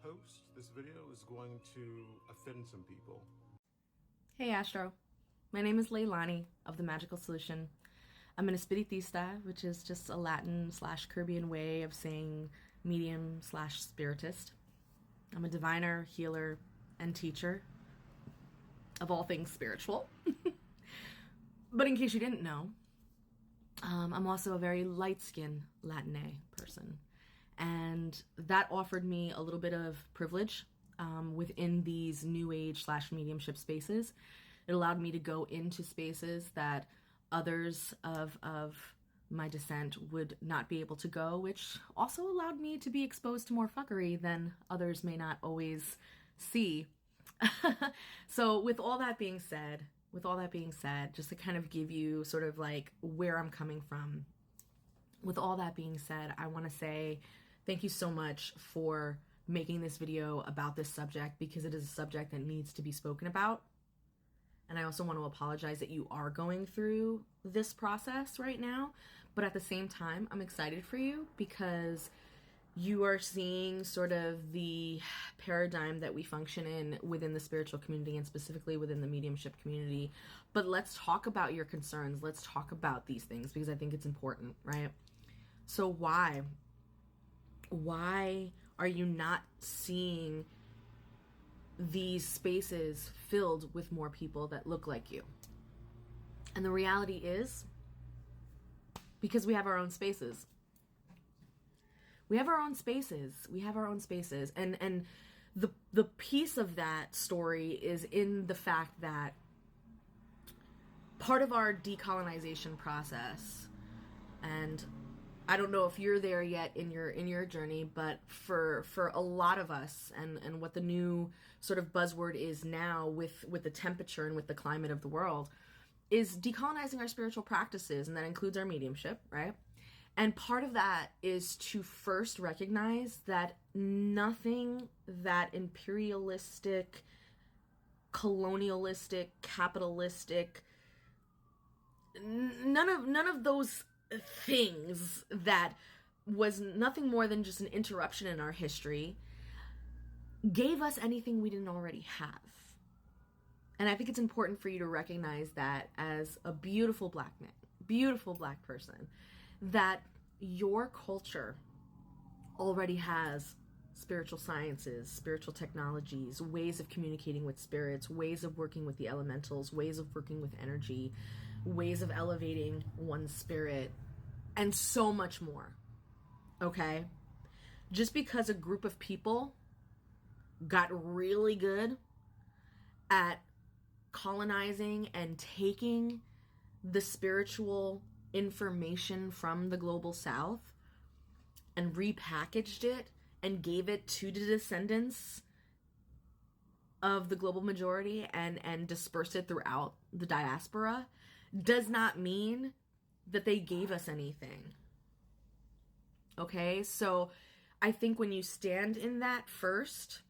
post, this video is going to offend some people. Hey Astro, my name is Leilani of The Magical Solution. I'm an espiritista, which is just a Latin/Caribbean way of saying medium/spiritist. I'm a diviner, healer, and teacher of all things spiritual. But in case you didn't know, I'm also a very light-skinned Latine person. And that offered me a little bit of privilege within these new age/mediumship spaces. It allowed me to go into spaces that others of my descent would not be able to go, which also allowed me to be exposed to more fuckery than others may not always see. So with all that being said, just to kind of give you sort of like where I'm coming from, with all that being said, I want to say thank you so much for making this video about this subject, because it is a subject that needs to be spoken about. And I also want to apologize that you are going through this process right now. But at the same time, I'm excited for you because you are seeing sort of the paradigm that we function in within the spiritual community and specifically within the mediumship community. But let's talk about your concerns. Let's talk about these things because I think it's important, right? So why are you not seeing these spaces filled with more people that look like you? And the reality is because we have our own spaces. We have our own spaces. And the piece of that story is in the fact that part of our decolonization process, and I don't know if you're there yet in your journey, but for a lot of us, and what the new sort of buzzword is now with the temperature and with the climate of the world, is decolonizing our spiritual practices, and that includes our mediumship, right? And part of that is to first recognize that nothing that imperialistic, colonialistic, capitalistic, none of those things that was nothing more than just an interruption in our history gave us anything we didn't already have. And I think it's important for you to recognize that as a beautiful black man, beautiful black person, that your culture already has spiritual sciences, spiritual technologies, ways of communicating with spirits, ways of working with the elementals, ways of working with energy, ways of elevating one's spirit, and so much more. Okay? Just because a group of people got really good at colonizing and taking the spiritual information from the global south and repackaged it and gave it to the descendants of the global majority and dispersed it throughout the diaspora does not mean that they gave us anything. Okay? So I think when you stand in that first,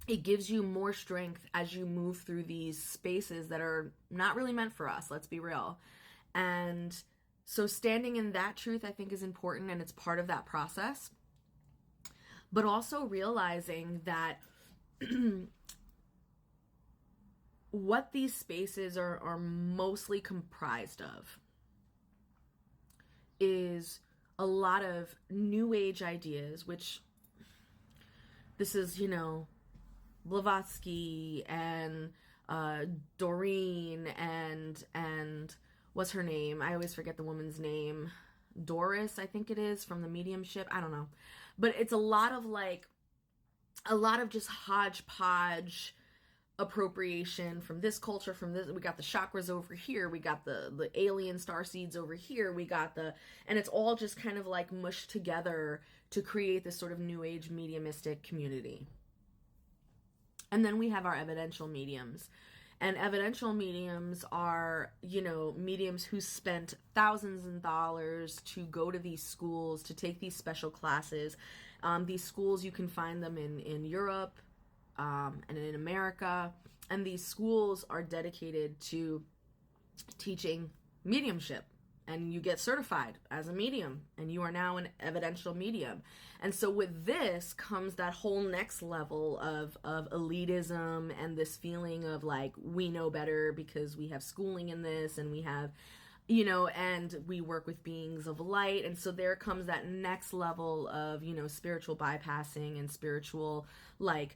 it gives you more strength as you move through these spaces that are not really meant for us, let's be real. And so standing in that truth, I think, is important, and it's part of that process. But also realizing that what these spaces are mostly comprised of is a lot of new age ideas, which this is, Blavatsky and Doreen and what's her name? I always forget the woman's name. Doris, I think it is, from the Mediumship. I don't know. But it's a lot of just hodgepodge appropriation from this culture, from this. We got the chakras over here. We got the alien star seeds over here. And it's all just kind of like mushed together to create this sort of new age mediumistic community. And then we have our evidential mediums. And evidential mediums are, mediums who spent thousands of dollars to go to these schools, to take these special classes. These schools, you can find them in Europe and in America. And these schools are dedicated to teaching mediumship. and you get certified as a medium, and you are now an evidential medium. And so with this comes that whole next level of elitism and this feeling of like, we know better because we have schooling in this, and we have, you know, and we work with beings of light. And so there comes that next level of, you know, spiritual bypassing and spiritual, like,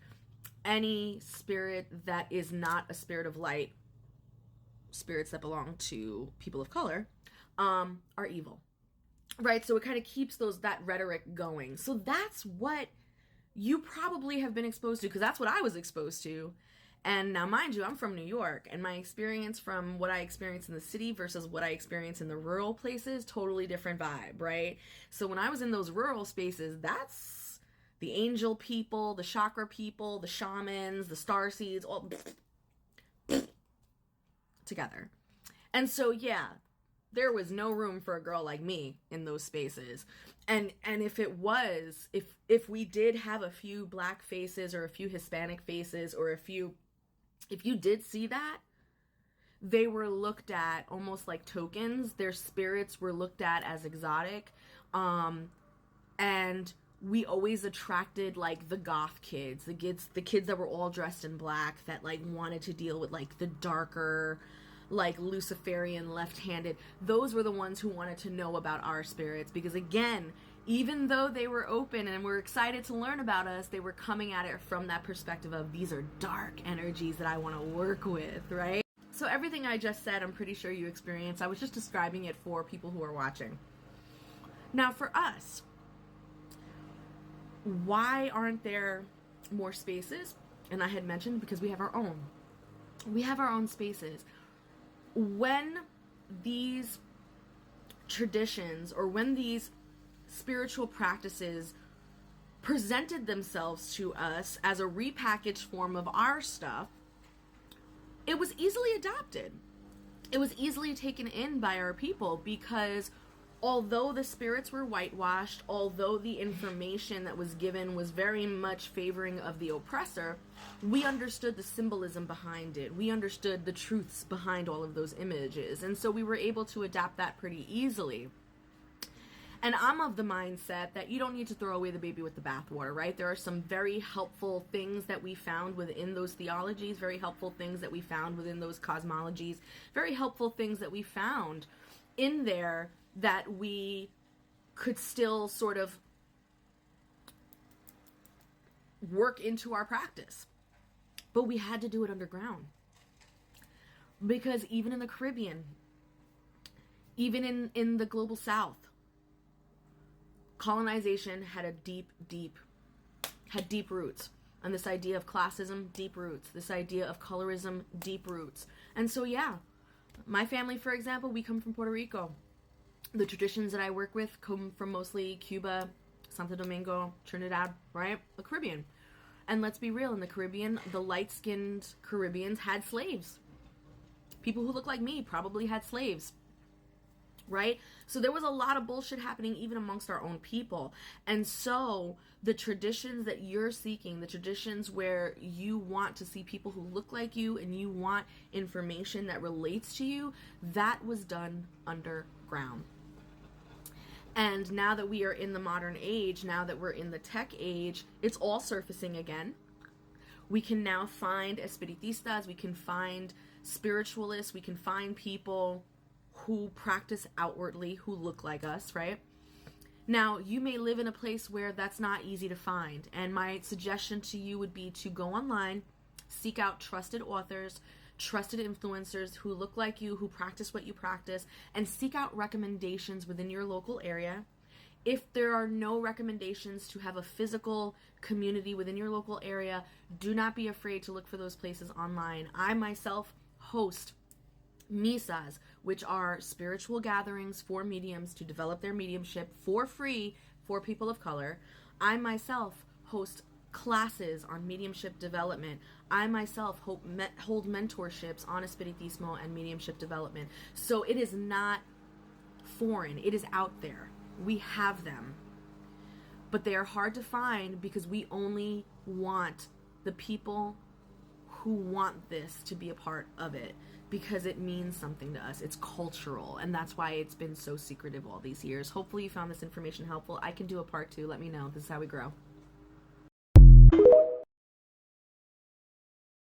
any spirit that is not a spirit of light, spirits that belong to people of color, are evil, right? So it kind of keeps that rhetoric going. So that's what you probably have been exposed to, because that's what I was exposed to. And now, mind you, I'm from New York, and my experience from what I experience in the city versus what I experience in the rural places, totally different vibe, right? So when I was in those rural spaces, that's the angel people, the chakra people, the shamans, the starseeds, all together. And so, yeah, there was no room for a girl like me in those spaces. And if it was, if we did have a few black faces or a few Hispanic faces, or if you did see that, they were looked at almost like tokens. Their spirits were looked at as exotic. And we always attracted like the goth kids, the kids that were all dressed in black, that like wanted to deal with like the darker, like Luciferian left-handed. Those were the ones who wanted to know about our spirits, because again, even though they were open and were excited to learn about us, they were coming at it from that perspective of, these are dark energies that I want to work with, right? So everything I just said, I'm pretty sure you experienced. I was just describing it for people who are watching. Now for us, why aren't there more spaces? And I had mentioned, because we have our own. We have our own spaces. When these traditions, or when these spiritual practices presented themselves to us as a repackaged form of our stuff, it was easily adopted. It was easily taken in by our people, because although the spirits were whitewashed, although the information that was given was very much favoring of the oppressor, we understood the symbolism behind it. We understood the truths behind all of those images. And so we were able to adapt that pretty easily. And I'm of the mindset that you don't need to throw away the baby with the bathwater, right? There are some very helpful things that we found within those theologies, very helpful things that we found within those cosmologies, very helpful things that we found in there that we could still sort of work into our practice. But we had to do it underground. Because even in the Caribbean, even in the global South, colonization had deep roots. And this idea of classism, deep roots. This idea of colorism, deep roots. And so, yeah, my family, for example, we come from Puerto Rico. The traditions that I work with come from mostly Cuba, Santo Domingo, Trinidad, right? The Caribbean. And let's be real, in the Caribbean, the light-skinned Caribbeans had slaves. People who look like me probably had slaves, right? So there was a lot of bullshit happening even amongst our own people. And so the traditions that you're seeking, the traditions where you want to see people who look like you and you want information that relates to you, that was done underground. And now that we are in the modern age, now that we're in the tech age, it's all surfacing again. We can now find espiritistas, we can find spiritualists, we can find people who practice outwardly, who look like us, right? Now, you may live in a place where that's not easy to find. And my suggestion to you would be to go online, seek out trusted authors, trusted influencers who look like you, who practice what you practice, and seek out recommendations within your local area. If there are no recommendations to have a physical community within your local area, do not be afraid to look for those places online. I myself host misas, which are spiritual gatherings for mediums to develop their mediumship for free for people of color. I myself host classes on mediumship development. I myself hold mentorships on espiritismo and mediumship development. So it is not foreign. It is out there. We have them. But they are hard to find because we only want the people who want this to be a part of it. because it means something to us. It's cultural, and that's why it's been so secretive all these years. Hopefully you found this information helpful. I can do a part 2. Let me know. This is how we grow.